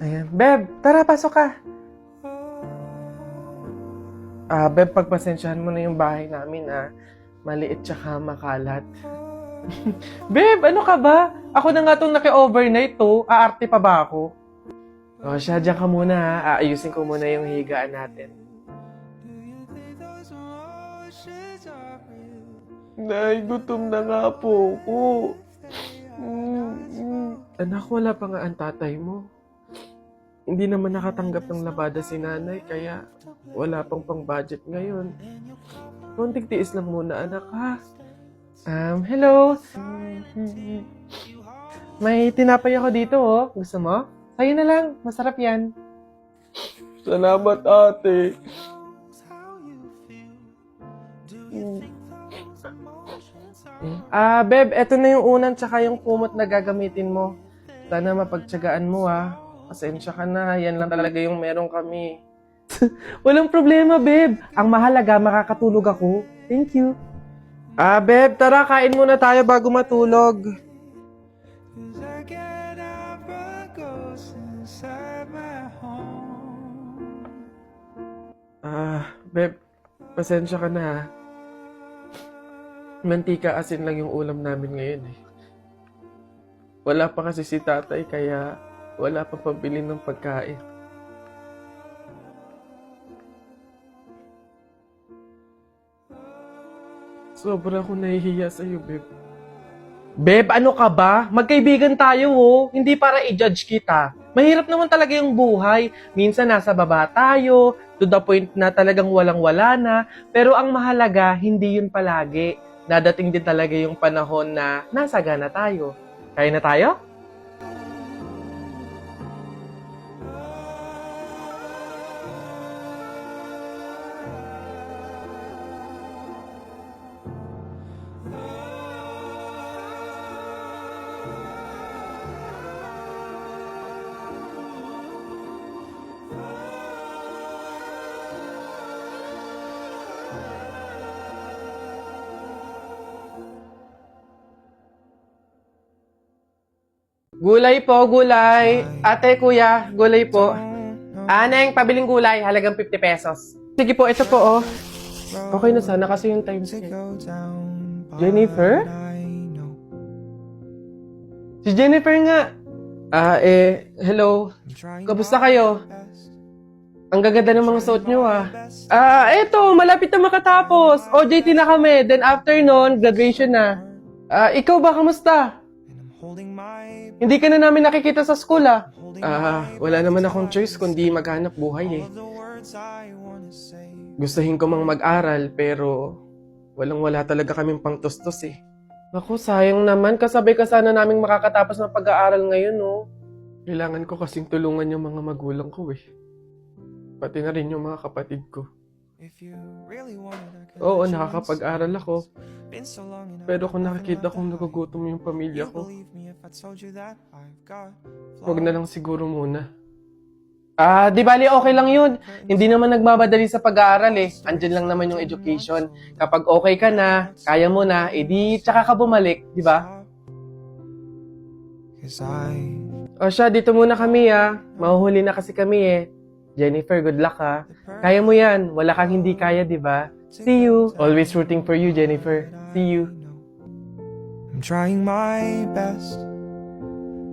Ayan. Beb, tara, pasok ka. Beb, pagpasensyahan mo na yung bahay namin, maliit tsaka makalat. Beb, ano ka ba? Ako na nga itong naki-overnight to. Aarte pa ba ako? O siya, dyan ka muna ha. Aayusin ko muna yung higaan natin. Nay, gutom na nga po ako. Anak, wala pa nga ang tatay mo. Hindi naman nakatanggap ng labada si nanay, kaya wala pang pang-budget ngayon. Konting tiis lang muna, anak, ha? Hello? May tinapay ako dito, oh. Gusto mo? Sa'yo na lang. Masarap yan. Salamat, ate. Beb, eto na yung unan tsaka yung kumot na gagamitin mo. Sana mapagtyagaan mo, Pasensya ka na. Yan lang talaga yung meron kami. Walang problema, Beb. Ang mahalaga, makakatulog ako. Thank you. Beb, tara, kain muna tayo bago matulog. Beb, pasensya ka na, Mantika asin lang yung ulam namin ngayon, Wala pa kasi si tatay, kaya wala pa pambili ng pagkain. Sobra akong nahihiya sa'yo, Beb. Beb, ano ka ba? Magkaibigan tayo, Hindi para i-judge kita. Mahirap naman talaga yung buhay. Minsan nasa baba tayo, to the point na talagang walang-wala na. Pero ang mahalaga, hindi yun palagi. Dadating din talaga yung panahon na nasagana tayo. Kaya na tayo? Gulay po, gulay. Ate, kuya, gulay po. Neng, pabiling gulay, halagang 50 pesos. Sige po, ito po, Okay na sana kasi yung time check. Jennifer? Si Jennifer nga. Hello. Kamusta kayo? Ang gaganda ng mga suot nyo, Eto, malapit na makatapos. OJT na kami. Then after nun, graduation na. Ikaw ba, kamusta? Hindi ka na namin nakikita sa school, wala naman akong choice kundi maghanap buhay, Gustuhin ko mang mag-aral, pero walang-wala talaga kaming pangtustos, Naku, sayang naman. Kasabay ka sana naming makakatapos ng pag-aaral ngayon, Kailangan ko kasing tulungan yung mga magulang ko, Pati na rin yung mga kapatid ko. Oo, nakakapag-aral ako. Pero kung nakikita kong nagugutom yung pamilya ko, huwag na lang siguro muna. Di bali, okay lang yun. Hindi naman nagmamadali sa pag-aaral, Andyan lang naman yung education. Kapag okay ka na, kaya mo na, edi tsaka ka bumalik, di ba? Siya, dito muna kami, Mahuhuli na kasi kami, Jennifer, good luck, Kaya mo yan. Wala kang hindi kaya, di ba? See you. Always rooting for you, Jennifer. See you. I'm trying my best.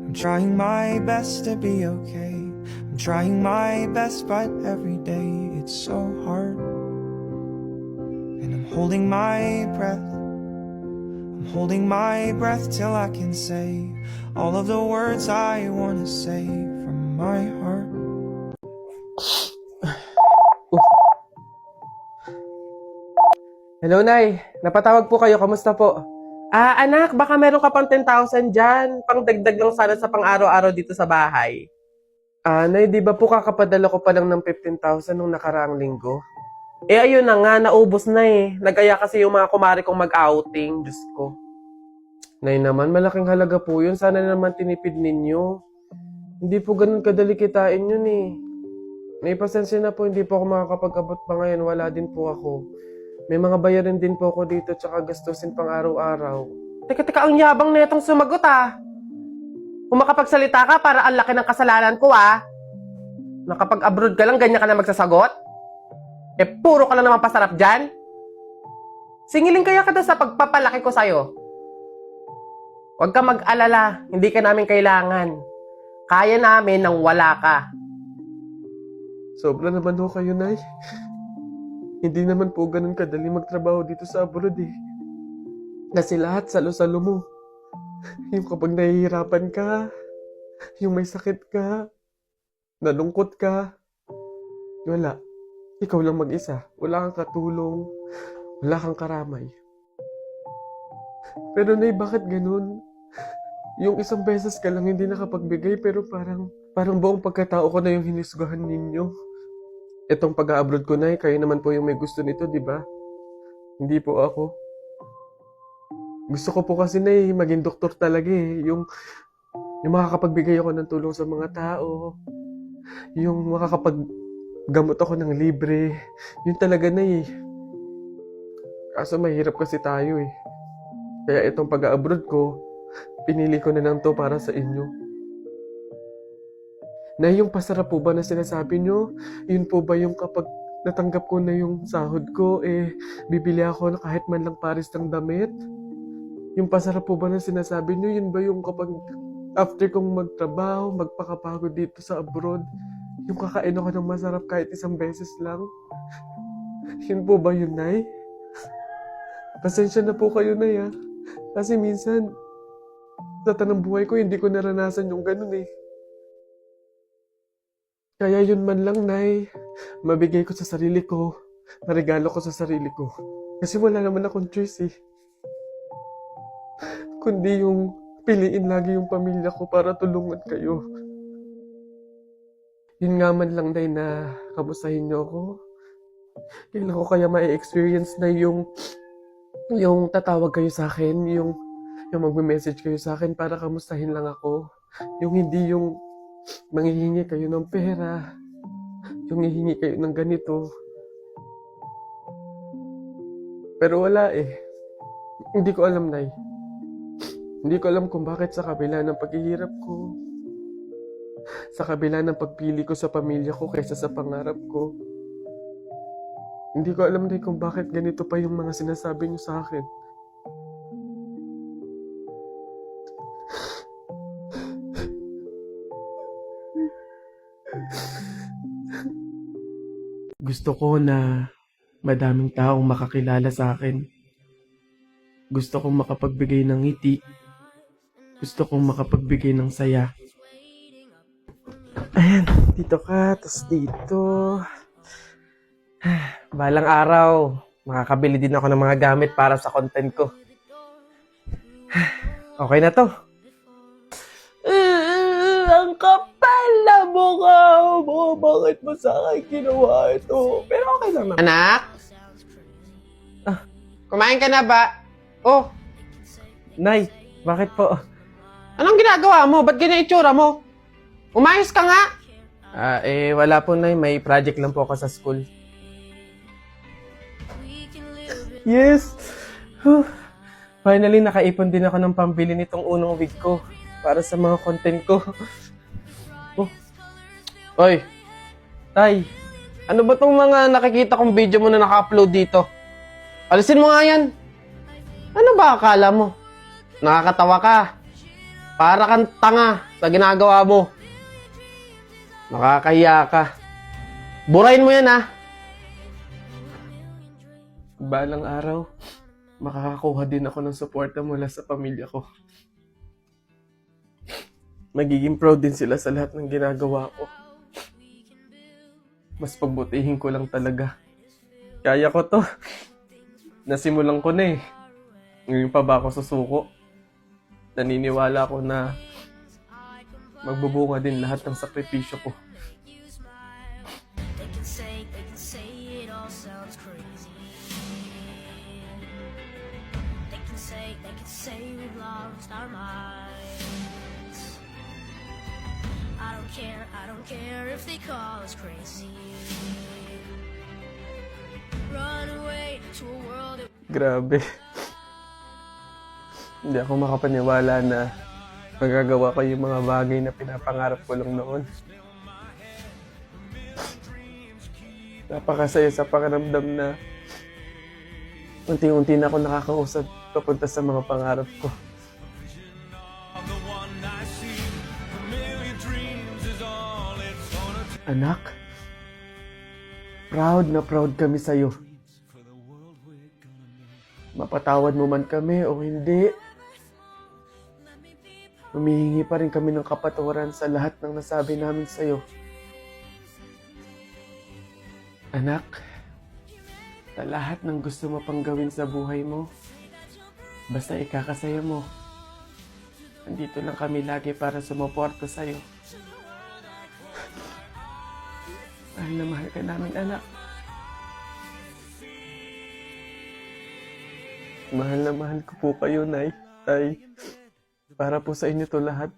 I'm trying my best to be okay. I'm trying my best, but every day it's so hard. And I'm holding my breath. I'm holding my breath till I can say all of the words I want to say from my heart. Hello, Nay. Napatawag po kayo. Kamusta po? Anak, baka meron ka pang 10,000 dyan. Pangdagdag lang sana sa pang-araw-araw dito sa bahay. Nay, di ba po kakapadala ko pa lang ng 15,000 nung nakaraang linggo? Ayun na nga, naubos na Nagaya kasi yung mga kumari kong mag-outing. Diyos ko. Nay naman, malaking halaga po yun. Sana naman tinipid ninyo. Hindi po ganun kadali kitain yun, May pasensya na po, hindi po ako makakapag-abot pa ngayon. Wala din po ako. May mga bayarin din po ako dito tsaka gastusin pang araw-araw. Teka, ang yabang na itong sumagot, Kung makapagsalita ka, para ang laki ng kasalanan ko, Nakapag-abroad ka lang, ganyan ka na magsasagot? Eh, puro ka lang naman pasarap dyan? Singilin kaya kita sa pagpapalaki ko sa'yo. Huwag ka mag-alala, hindi ka namin kailangan. Kaya namin nang wala ka. Sobra naman ho kayo, Nay. Hindi naman po ganun kadali magtrabaho dito sa abroad eh. Kasi lahat salo-salo mo. Yung kapag nahihirapan ka, yung may sakit ka, nalungkot ka, wala. Ikaw lang mag-isa. Wala kang katulong, wala kang karamay. Pero Nay, bakit ganun? Yung isang beses ka lang hindi nakapagbigay pero parang buong pagkatao ko na yung hinisgahan ninyo. Itong pag-a-abroad ko, Nay, kayo naman po yung may gusto nito, di ba? Hindi po ako. Gusto ko po kasi, Nay, maging doktor talaga eh. Yung makakapagbigay ako ng tulong sa mga tao. Yung makakapaggamot ako ng libre. Yun talaga, Nay. Kaso mahirap kasi tayo eh. Kaya itong pag-a-abroad ko, pinili ko na lang to para sa inyo. Na yung pasarap po ba na sinasabi nyo, yun po ba yung kapag natanggap ko na yung sahod ko, bibili ako na kahit man lang pares ng damit? Yung pasarap po ba na sinasabi nyo, yun ba yung kapag after kong magtrabaho, magpakapagod dito sa abroad, yung kakain ako ng masarap kahit isang beses lang? Yun po ba yun, Nay? Pasensya na po kayo, Nay, ha? Kasi minsan, sa tanang buhay ko, hindi ko naranasan yung ganun eh. Kaya yun man lang, Nay, mabigay ko sa sarili ko, maregalo ko sa sarili ko. Kasi wala naman akong choice eh. Kundi yung piliin lagi yung pamilya ko para tulungan kayo. Yun nga man lang, Nay, na kamustahin niyo ako. Kailan ko kaya ma-experience na yung tatawag kayo sa akin, yung magme-message kayo sa akin para kamustahin lang ako. Yung hindi yung manghihingi kayo ng pera, yung hihingi kayo ng ganito. Pero wala eh. Hindi ko alam, Nay. Hindi ko alam kung bakit sa kabila ng paghihirap ko, sa kabila ng pagpili ko sa pamilya ko kaysa sa pangarap ko, hindi ko alam, Nay, kung bakit ganito pa yung mga sinasabi niyo sa akin. Gusto ko na madaming taong makakilala sa akin. Gusto kong makapagbigay ng ngiti. Gusto kong makapagbigay ng saya. Ayan, dito ka, tas dito. Balang araw, makakabili din ako ng mga gamit para sa content ko. Okay na to. Ang kapal na mukha mo. Bakit mo sa akin ginawa ito? Pero okay lang naman. Anak? Kumain ka na ba? Oh. Nay, bakit po? Anong ginagawa mo? Ba't ganyan itsura mo? Umayos ka nga? Wala po, Nay. May project lang po ako sa school. Yes! Finally, nakaipon din ako ng pambili nitong unang wig ko para sa mga content ko. Oh. Oy, Tay, ano ba tong mga nakikita kong video mo na naka-upload dito? Alisin mo nga yan. Ano ba akala mo? Nakakatawa ka. Para kang tanga sa ginagawa mo. Nakakahiya ka. Burahin mo yan, ha? Balang araw, makakakuha din ako ng suporta mula sa pamilya ko. Magiging proud din sila sa lahat ng ginagawa ko. Mas pagbutihin ko lang talaga. Kaya ko to. Nasimulan ko na eh. Ngayon pa ba ako susuko? Naniniwala ko na magbubunga din lahat ng sakripisyo ko. I don't care if they call us crazy. Run away to a world that Grabe. Hindi ako makapaniwala na magagawa ko yung mga bagay na pinapangarap ko lang noon. Napakasaya sa pakiramdam na unti-unti na ako nakakausap papunta sa mga pangarap ko. Anak, proud na proud kami sa'yo. Mapatawad mo man kami o hindi, humihingi pa rin kami ng kapatawaran sa lahat ng nasabi namin sa'yo. Anak, sa lahat ng gusto mo pang gawin sa buhay mo, basta ikakasaya mo. Andito lang kami lagi para sumuporta sa'yo. Mahal na mahal ka namin, anak. Mahal na mahal ko po kayo, Nay. Tay, para po sa inyo to lahat.